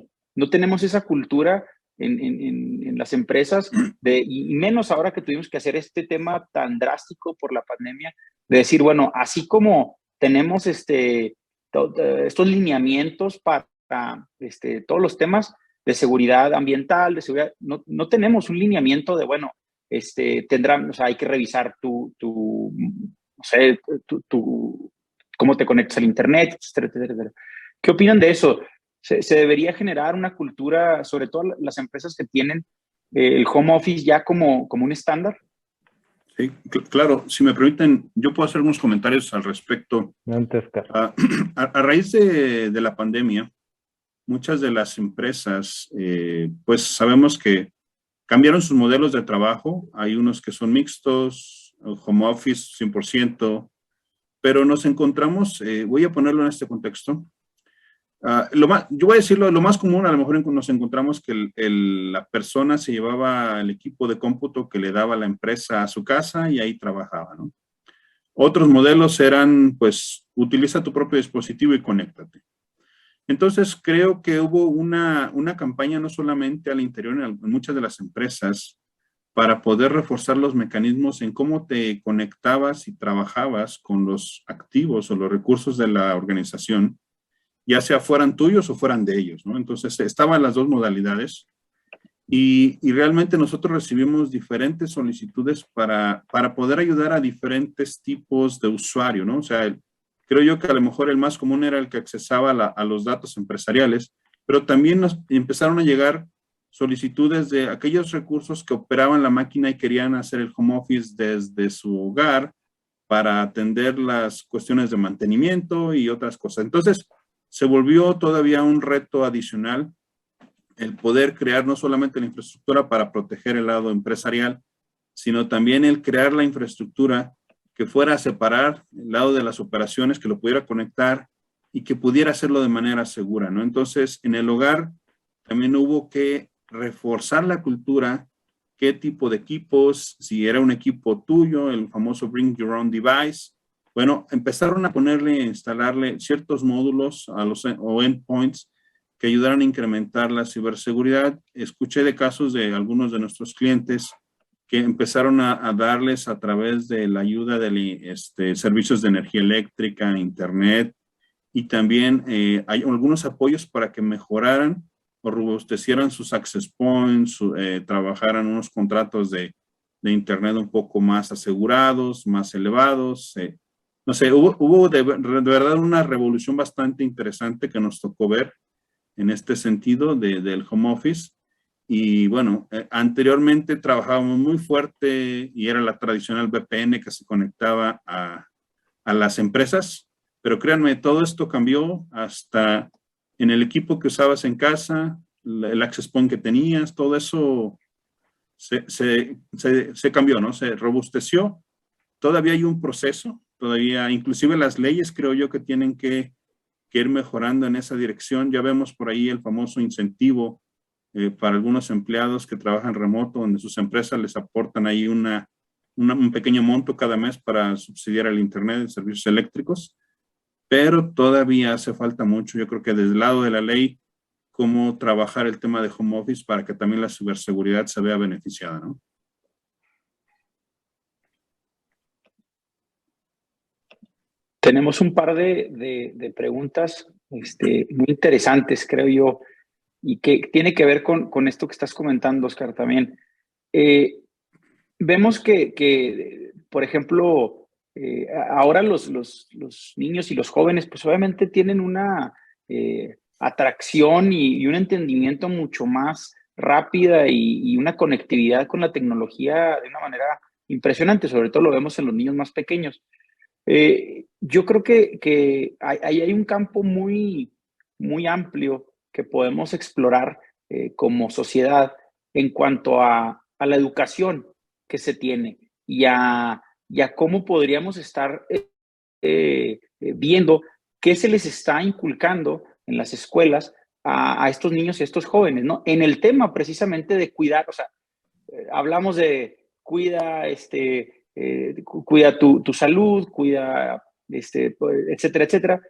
tenemos esa cultura en las empresas, y menos ahora que tuvimos que hacer este tema tan drástico por la pandemia, de decir, bueno, así como tenemos estos lineamientos para todos los temas de seguridad ambiental, de seguridad, no tenemos un lineamiento de, bueno, o sea, hay que revisar no sé, cómo te conectas al internet, etcétera, etcétera, etcétera. ¿Qué opinan de eso? ¿Se debería generar una cultura, sobre todo las empresas que tienen el home office ya como un estándar? Sí, claro. Si me permiten, yo puedo hacer algunos comentarios al respecto. A raíz de la pandemia, muchas de las empresas, pues sabemos que cambiaron sus modelos de trabajo. Hay unos que son mixtos, home office 100%, pero nos encontramos, voy a ponerlo en este contexto, yo voy a decirlo, lo más común, a lo mejor nos encontramos que la persona se llevaba el equipo de cómputo que le daba la empresa a su casa y ahí trabajaba, ¿no? Otros modelos eran, pues, utiliza tu propio dispositivo y conéctate. Entonces, creo que hubo una campaña no solamente al interior en muchas de las empresas para poder reforzar los mecanismos en cómo te conectabas y trabajabas con los activos o los recursos de la organización, ya sea fueran tuyos o fueran de ellos, ¿no? Entonces, estaban las dos modalidades y realmente nosotros recibimos diferentes solicitudes para poder ayudar a diferentes tipos de usuario, ¿no? O sea, creo yo que a lo mejor el más común era el que accesaba a los datos empresariales, pero también nos empezaron a llegar solicitudes de aquellos recursos que operaban la máquina y querían hacer el home office desde su hogar para atender las cuestiones de mantenimiento y otras cosas. Entonces, se volvió todavía un reto adicional el poder crear no solamente la infraestructura para proteger el lado empresarial, sino también el crear la infraestructura que fuera a separar el lado de las operaciones, que lo pudiera conectar y que pudiera hacerlo de manera segura, ¿no? Entonces, en el hogar también hubo que reforzar la cultura, qué tipo de equipos, si era un equipo tuyo, el famoso Bring Your Own Device. Bueno, empezaron a instalarle ciertos módulos a los o endpoints que ayudaran a incrementar la ciberseguridad. Escuché de casos de algunos de nuestros clientes que empezaron a darles a través de la ayuda de servicios de energía eléctrica, internet, y también hay algunos apoyos para que mejoraran o robustecieran sus access points, trabajaran unos contratos de internet un poco más asegurados, más elevados. No sé, hubo de verdad una revolución bastante interesante que nos tocó ver en este sentido del home office. Y bueno, anteriormente trabajábamos muy fuerte y era la tradicional VPN que se conectaba a las empresas, pero créanme, todo esto cambió hasta en el equipo que usabas en casa, el access point que tenías, todo eso se cambió, ¿no? Se robusteció. Todavía hay un proceso, todavía, inclusive las leyes creo yo que tienen que ir mejorando en esa dirección. Ya vemos por ahí el famoso incentivo para algunos empleados que trabajan remoto, donde sus empresas les aportan ahí un pequeño monto cada mes para subsidiar el Internet y servicios eléctricos, pero todavía hace falta mucho. Yo creo que desde el lado de la ley, cómo trabajar el tema de home office para que también la ciberseguridad se vea beneficiada, ¿no? Tenemos un par de preguntas muy interesantes, creo yo, y que tiene que ver con esto que estás comentando, Oscar, también. Vemos que, por ejemplo, ahora los niños y los jóvenes, pues obviamente tienen una atracción y un entendimiento mucho más rápida y una conectividad con la tecnología de una manera impresionante, sobre todo lo vemos en los niños más pequeños. Yo creo que ahí hay un campo muy amplio que podemos explorar como sociedad en cuanto a la educación que se tiene y a cómo podríamos estar viendo qué se les está inculcando en las escuelas a estos niños y a estos jóvenes, ¿no? En el tema precisamente de cuidar, o sea, hablamos de cuida tu salud, cuida, etcétera, etcétera.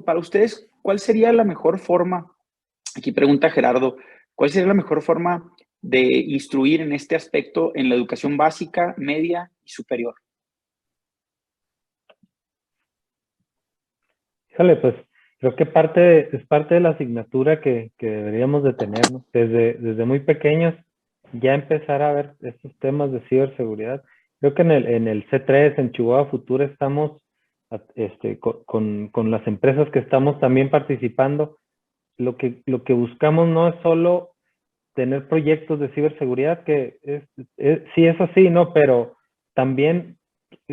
Para ustedes, cuál sería la mejor forma? Aquí pregunta Gerardo, ¿cuál sería la mejor forma de instruir en este aspecto en la educación básica, media y superior? Híjole, pues creo que es parte de la asignatura que deberíamos de tener, ¿no? Desde muy pequeños ya empezar a ver estos temas de ciberseguridad. Creo que en el C3, en Chihuahua Futura, estamos con las empresas que estamos también participando. Lo que buscamos no es solo tener proyectos de ciberseguridad, que sí es así, ¿no? Pero también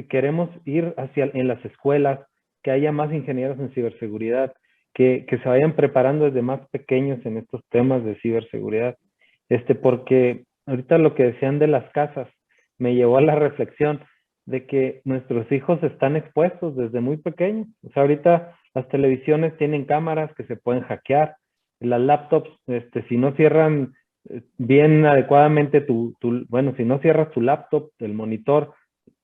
queremos ir en las escuelas, que haya más ingenieros en ciberseguridad, que se vayan preparando desde más pequeños en estos temas de ciberseguridad. Porque ahorita lo que decían de las casas me llevó a la reflexión. de que nuestros hijos están expuestos desde muy pequeños. O sea, ahorita las televisiones tienen cámaras que se pueden hackear. Las laptops, si no cierran bien adecuadamente bueno, si no cierras tu laptop, el monitor,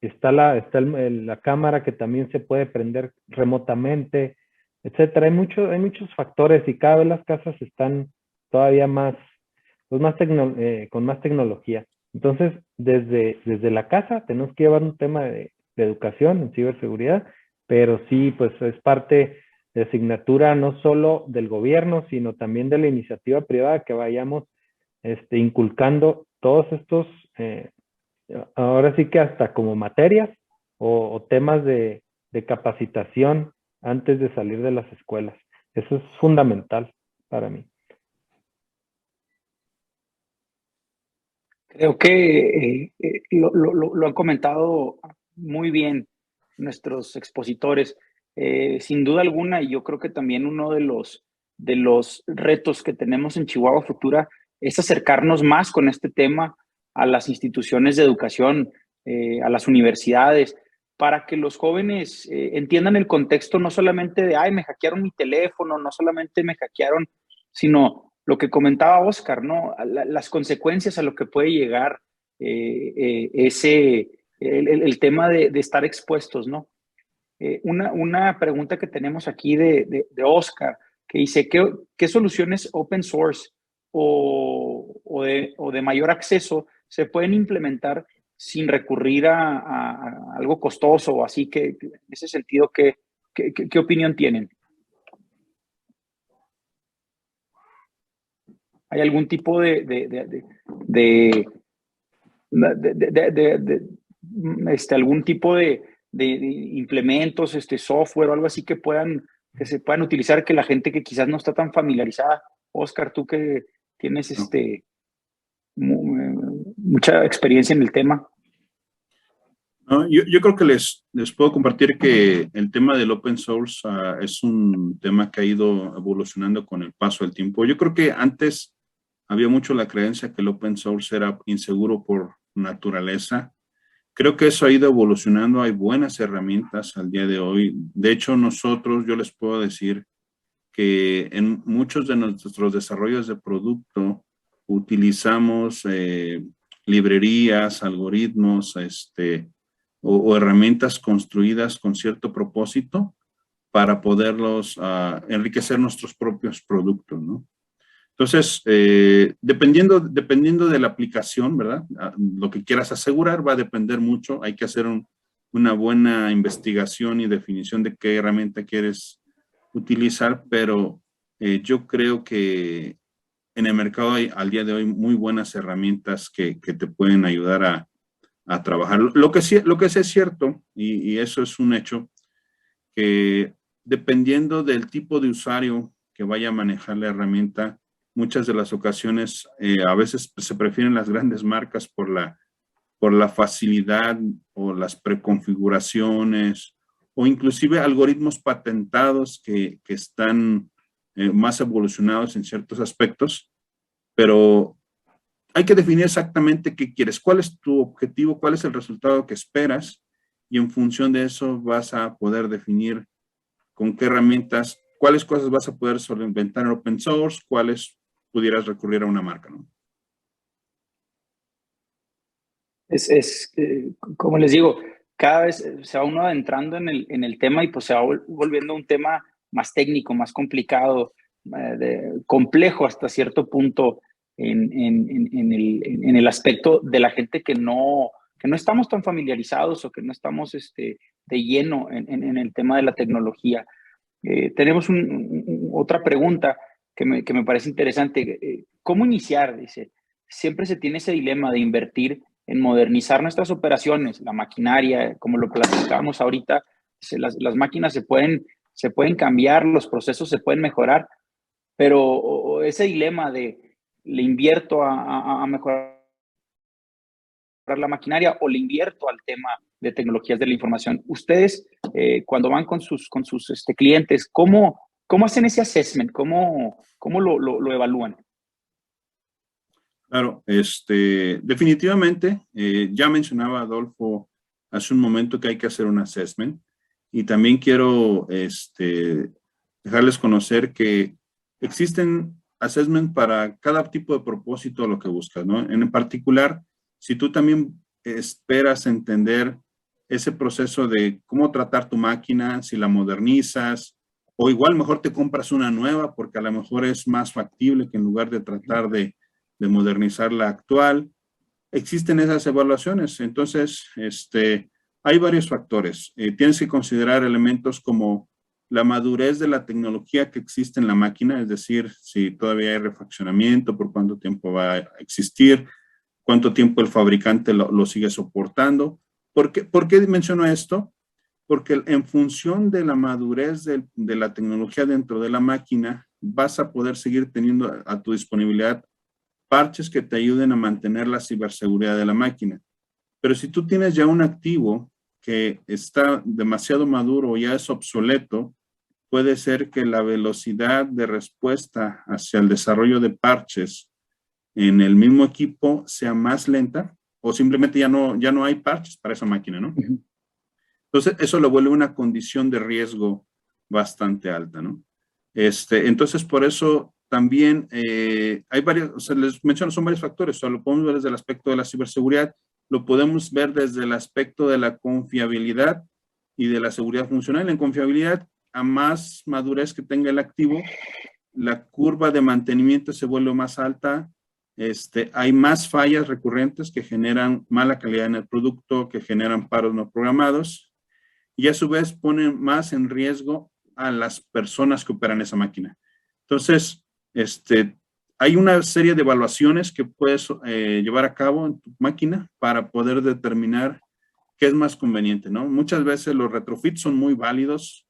está la cámara que también se puede prender remotamente, etcétera. Hay muchos factores y cada vez las casas están todavía más, pues con más tecnología. Entonces, desde la casa tenemos que llevar un tema de educación en ciberseguridad, pero sí, pues es parte de asignatura no solo del gobierno, sino también de la iniciativa privada, que vayamos inculcando todos estos, ahora sí que hasta como materias o temas de capacitación antes de salir de las escuelas. Eso es fundamental para mí. Creo que lo han comentado muy bien nuestros expositores. Sin duda alguna, y yo creo que también uno de los retos que tenemos en Chihuahua Futura es acercarnos más con este tema a las instituciones de educación, a las universidades, para que los jóvenes entiendan el contexto no solamente de, ay, me hackearon mi teléfono, no solamente me hackearon, sino lo que comentaba Oscar, ¿no? Las consecuencias a lo que puede llegar el tema de estar expuestos, ¿no? Una pregunta que tenemos aquí de Oscar, que dice, ¿qué soluciones open source o de mayor acceso se pueden implementar sin recurrir a algo costoso o así? Que en ese sentido, ¿qué opinión tienen? ¿Hay algún tipo algún tipo de implementos, software o algo así que se puedan utilizar, que la gente que quizás no está tan familiarizada? Oscar, tú que tienes mucha experiencia en el tema. No, yo creo que les puedo compartir que el tema del open source es un tema que ha ido evolucionando con el paso del tiempo. Yo creo que antes había mucho la creencia que el open source era inseguro por naturaleza. Creo que eso ha ido evolucionando. Hay buenas herramientas al día de hoy. De hecho, yo les puedo decir que en muchos de nuestros desarrollos de producto utilizamos librerías, algoritmos, o herramientas construidas con cierto propósito para poderlos enriquecer nuestros propios productos, ¿no? Entonces, dependiendo de la aplicación, ¿verdad? Lo que quieras asegurar va a depender mucho. Hay que hacer una buena investigación y definición de qué herramienta quieres utilizar, pero yo creo que en el mercado hay al día de hoy muy buenas herramientas que te pueden ayudar a trabajar. Lo que sí es cierto, y eso es un hecho, que dependiendo del tipo de usuario que vaya a manejar la herramienta, muchas de las ocasiones a veces se prefieren las grandes marcas por la facilidad o las preconfiguraciones o inclusive algoritmos patentados que están más evolucionados en ciertos aspectos, pero hay que definir exactamente qué quieres, cuál es tu objetivo, cuál es el resultado que esperas, y en función de eso vas a poder definir con qué herramientas, cuáles cosas vas a poder solventar en open source, cuáles pudieras recurrir a una marca, ¿no? Como les digo, cada vez se va uno adentrando en el tema y pues se va volviendo un tema más técnico, más complicado, complejo hasta cierto punto en el aspecto de la gente que no estamos tan familiarizados o que no estamos de lleno en el tema de la tecnología. Tenemos otra pregunta que me parece interesante. ¿Cómo iniciar? Dice, siempre se tiene ese dilema de invertir en modernizar nuestras operaciones, la maquinaria, como lo platicábamos ahorita. Las máquinas se pueden cambiar, los procesos se pueden mejorar, pero ese dilema de le invierto a mejorar la maquinaria o le invierto al tema de tecnologías de la información. Ustedes, cuando van con sus clientes, ¿cómo hacen ese assessment? ¿Cómo lo evalúan? Claro, definitivamente, ya mencionaba Adolfo hace un momento que hay que hacer un assessment. Y también quiero dejarles conocer que existen assessment para cada tipo de propósito lo que buscas, ¿no? En particular, si tú también esperas entender ese proceso de cómo tratar tu máquina, si la modernizas, o igual mejor te compras una nueva porque a lo mejor es más factible que en lugar de tratar de modernizar la actual. Existen esas evaluaciones. Entonces, hay varios factores. Tienes que considerar elementos como la madurez de la tecnología que existe en la máquina, es decir, si todavía hay refaccionamiento, por cuánto tiempo va a existir, cuánto tiempo el fabricante lo sigue soportando. ¿Por qué menciono esto? Porque en función de la madurez de la tecnología dentro de la máquina, vas a poder seguir teniendo a tu disponibilidad parches que te ayuden a mantener la ciberseguridad de la máquina. Pero si tú tienes ya un activo que está demasiado maduro o ya es obsoleto, puede ser que la velocidad de respuesta hacia el desarrollo de parches en el mismo equipo sea más lenta o simplemente ya no hay parches para esa máquina, ¿no? Entonces, eso lo vuelve una condición de riesgo bastante alta, ¿no? Entonces, por eso también hay varios, o sea, les menciono, son varios factores. O sea, lo podemos ver desde el aspecto de la ciberseguridad, lo podemos ver desde el aspecto de la confiabilidad y de la seguridad funcional. En confiabilidad, a más madurez que tenga el activo, la curva de mantenimiento se vuelve más alta. Hay más fallas recurrentes que generan mala calidad en el producto, que generan paros no programados y a su vez ponen más en riesgo a las personas que operan esa máquina. Entonces, hay una serie de evaluaciones que puedes llevar a cabo en tu máquina para poder determinar qué es más conveniente, ¿no? Muchas veces los retrofits son muy válidos.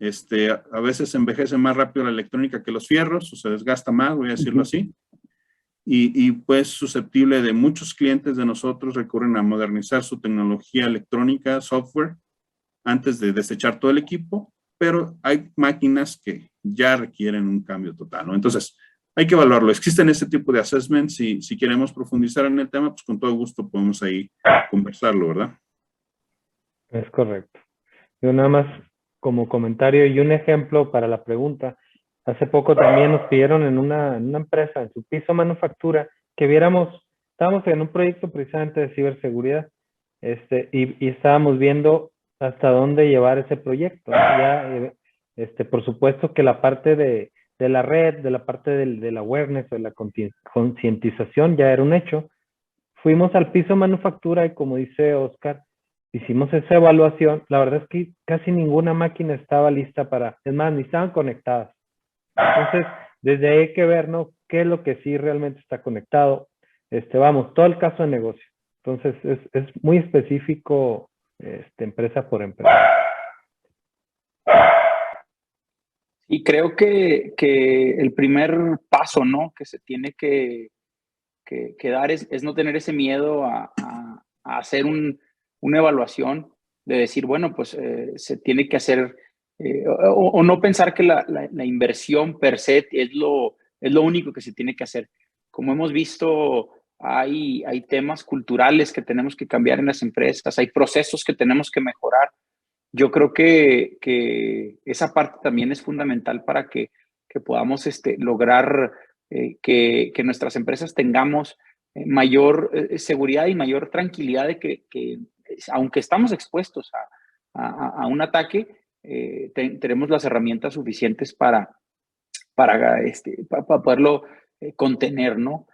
A veces envejece más rápido la electrónica que los fierros, o se desgasta más, voy a decirlo así. Y pues susceptible de muchos clientes de nosotros recurren a modernizar su tecnología electrónica, software, antes de desechar todo el equipo, pero hay máquinas que ya requieren un cambio total, ¿no? Entonces, hay que evaluarlo. Existen este tipo de assessments. Si queremos profundizar en el tema, pues con todo gusto podemos ahí conversarlo, ¿verdad? Es correcto. Yo nada más como comentario y un ejemplo para la pregunta. Hace poco también nos pidieron en una empresa, en su piso manufactura, que viéramos, estábamos en un proyecto precisamente de ciberseguridad, y estábamos viendo hasta dónde llevar ese proyecto. Ya, por supuesto que la parte de la red, de la parte del awareness, de la concientización ya era un hecho. Fuimos al piso manufactura y como dice Oscar, hicimos esa evaluación. La verdad es que casi ninguna máquina estaba lista es más, ni estaban conectadas. Entonces, desde ahí hay que ver, ¿no? ¿Qué es lo que sí realmente está conectado? Vamos, todo el caso de negocio. Entonces, es muy específico, empresa por empresa. Y creo que el primer paso, ¿no? Que se tiene que dar es no tener ese miedo a hacer una evaluación, de decir, bueno, pues se tiene que hacer, o no pensar que la inversión per se es lo único que se tiene que hacer. Como hemos visto, hay temas culturales que tenemos que cambiar en las empresas, hay procesos que tenemos que mejorar. Yo creo que esa parte también es fundamental para que podamos lograr que nuestras empresas tengamos mayor seguridad y mayor tranquilidad de que aunque estamos expuestos a un ataque, tenemos las herramientas suficientes para poderlo contener, ¿no?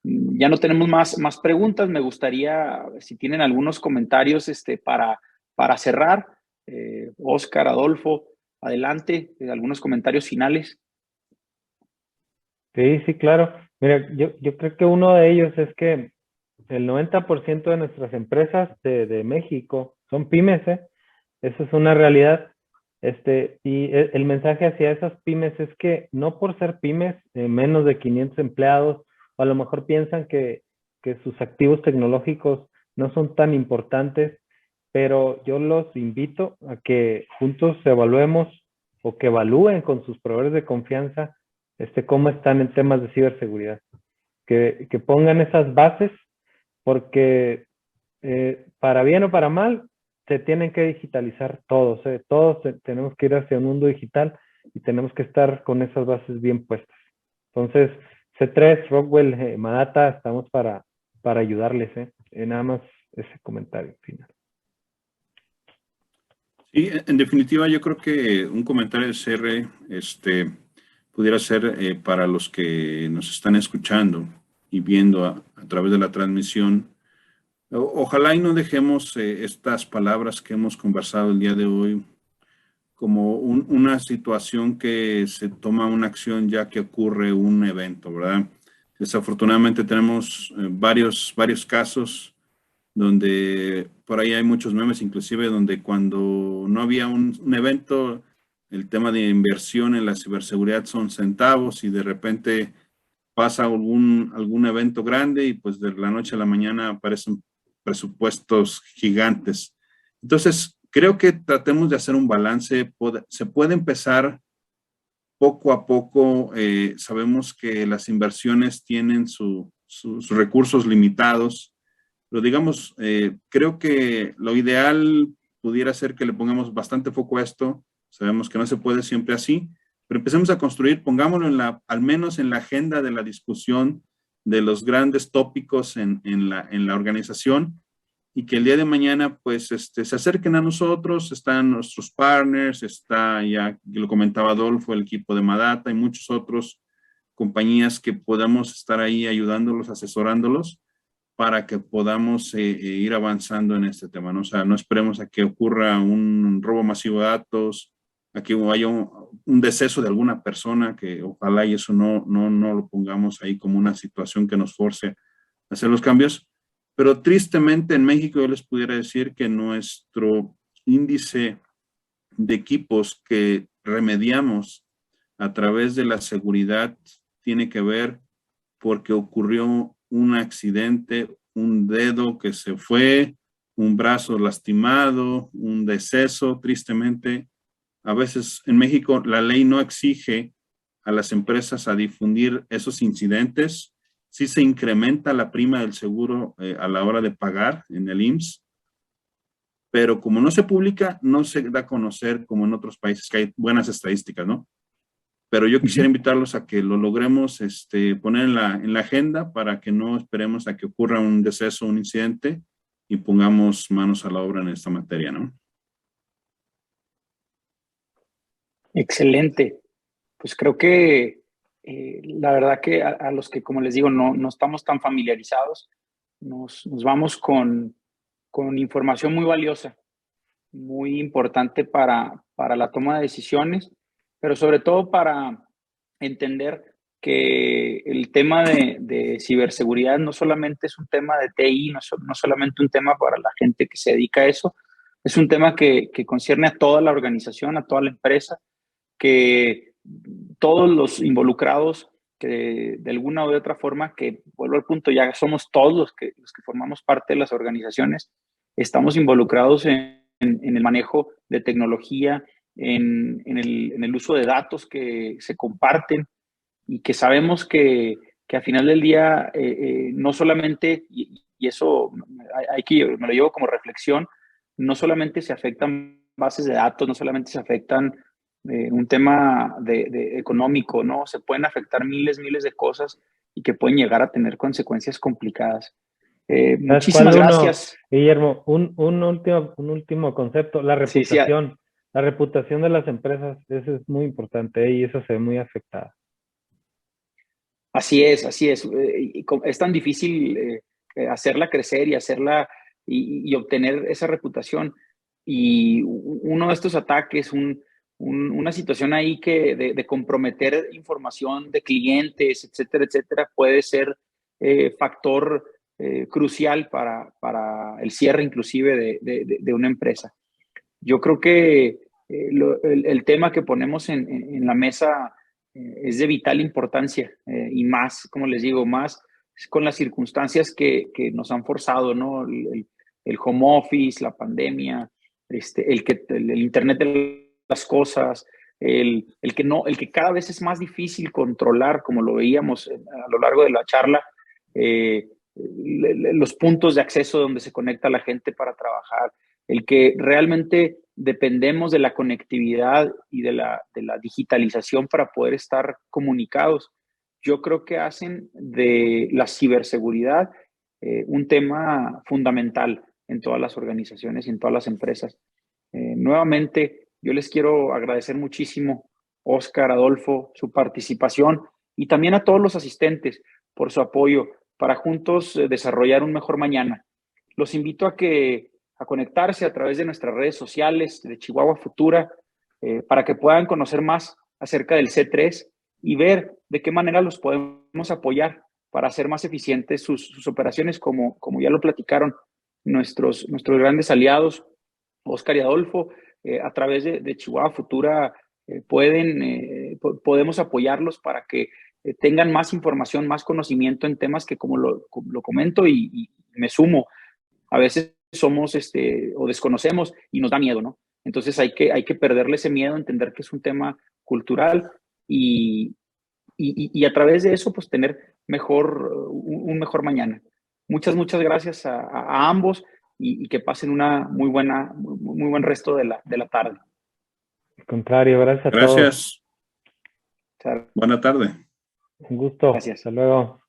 Ya no tenemos más preguntas. Me gustaría, si tienen algunos comentarios para cerrar. Oscar, Adolfo, adelante, algunos comentarios finales. Sí, claro. Mira, yo creo que uno de ellos es que el 90% de nuestras empresas de México son pymes, ¿eh? Eso es una realidad. Y el mensaje hacia esas pymes es que no por ser pymes, menos de 500 empleados, o a lo mejor piensan que sus activos tecnológicos no son tan importantes, pero yo los invito a que juntos evaluemos o que evalúen con sus proveedores de confianza cómo están en temas de ciberseguridad. Que pongan esas bases, porque para bien o para mal, se tienen que digitalizar todos, todos tenemos que ir hacia un mundo digital y tenemos que estar con esas bases bien puestas. Entonces, C3, Rockwell, Madata, estamos para ayudarles, nada más ese comentario final. Sí, en definitiva, yo creo que un comentario de cierre pudiera ser para los que nos están escuchando y viendo a través de la transmisión. Ojalá y no dejemos estas palabras que hemos conversado el día de hoy como una situación que se toma una acción ya que ocurre un evento, ¿verdad? Desafortunadamente tenemos varios casos donde por ahí hay muchos memes, inclusive donde cuando no había un evento, el tema de inversión en la ciberseguridad son centavos y de repente pasa algún evento grande y pues de la noche a la mañana aparecen presupuestos gigantes. Entonces, creo que tratemos de hacer un balance. Se puede empezar poco a poco. Sabemos que las inversiones tienen sus recursos limitados. Pero digamos, creo que lo ideal pudiera ser que le pongamos bastante foco a esto. Sabemos que no se puede siempre así, pero empecemos a construir, pongámoslo al menos en la agenda de la discusión de los grandes tópicos en la organización y que el día de mañana pues se acerquen a nosotros. Están nuestros partners, está ya, lo comentaba Adolfo, el equipo de Madata y muchos otros compañías que podamos estar ahí ayudándolos, asesorándolos para que podamos ir avanzando en este tema, ¿no? O sea, no esperemos a que ocurra un robo masivo de datos, a que haya un deceso de alguna persona, que ojalá y eso no lo pongamos ahí como una situación que nos force a hacer los cambios. Pero tristemente en México yo les pudiera decir que nuestro índice de equipos que remediamos a través de la seguridad tiene que ver porque ocurrió un accidente, un dedo que se fue, un brazo lastimado, un deceso, tristemente. A veces en México la ley no exige a las empresas a difundir esos incidentes. Sí se incrementa la prima del seguro a la hora de pagar en el IMSS, pero como no se publica, no se da a conocer como en otros países que hay buenas estadísticas, ¿no? Pero yo quisiera invitarlos a que lo logremos poner en la agenda para que no esperemos a que ocurra un deceso, un incidente y pongamos manos a la obra en esta materia, ¿no? Excelente. Pues creo que la verdad que a los que, como les digo, no estamos tan familiarizados, nos vamos con información muy valiosa, muy importante para la toma de decisiones, pero sobre todo para entender que el tema de ciberseguridad no solamente es un tema de TI, no solamente un tema para la gente que se dedica a eso, es un tema que concierne a toda la organización, a toda la empresa, que todos los involucrados, que de alguna u otra forma, que vuelvo al punto, ya somos todos los que formamos parte de las organizaciones, estamos involucrados en el manejo de tecnología, en el uso de datos que se comparten y que sabemos que al final del día no solamente, y eso me lo llevo como reflexión, no solamente se afectan bases de datos, no solamente se afectan un tema de económico, ¿no? Se pueden afectar miles de cosas y que pueden llegar a tener consecuencias complicadas. ¿Sabes cuál Muchísimas gracias. Guillermo? Un último concepto, la reputación. Sí. La reputación de las empresas, eso es muy importante y eso se ve muy afectada. Así es. Es tan difícil hacerla crecer y hacerla y obtener esa reputación. Y uno de estos ataques, una situación ahí que de comprometer información de clientes, etcétera, puede ser factor crucial para el cierre inclusive de una empresa. Yo creo que el tema que ponemos en la mesa es de vital importancia y más, como les digo, más con las circunstancias que nos han forzado, ¿no? El home office, la pandemia, el Internet de las cosas, el que cada vez es más difícil controlar, como lo veíamos a lo largo de la charla, los puntos de acceso donde se conecta la gente para trabajar, el que realmente dependemos de la conectividad y de la digitalización para poder estar comunicados. Yo creo que hacen de la ciberseguridad un tema fundamental en todas las organizaciones y en todas las empresas. Nuevamente, yo les quiero agradecer muchísimo, Oscar, Adolfo, su participación y también a todos los asistentes por su apoyo para juntos desarrollar un mejor mañana. Los invito a conectarse a través de nuestras redes sociales de Chihuahua Futura para que puedan conocer más acerca del C3 y ver de qué manera los podemos apoyar para hacer más eficientes sus operaciones, como ya lo platicaron nuestros grandes aliados, Oscar y Adolfo, a través de Chihuahua Futura podemos apoyarlos para que tengan más información, más conocimiento en temas que, como lo comento y me sumo, a veces somos o desconocemos y nos da miedo, ¿no? Entonces hay que perderle ese miedo, entender que es un tema cultural y a través de eso, pues tener un mejor mañana. Muchas gracias a ambos y que pasen una muy buen resto de la tarde. Al contrario, gracias a todos. Gracias. Buena tarde. Un gusto. Gracias. Hasta luego.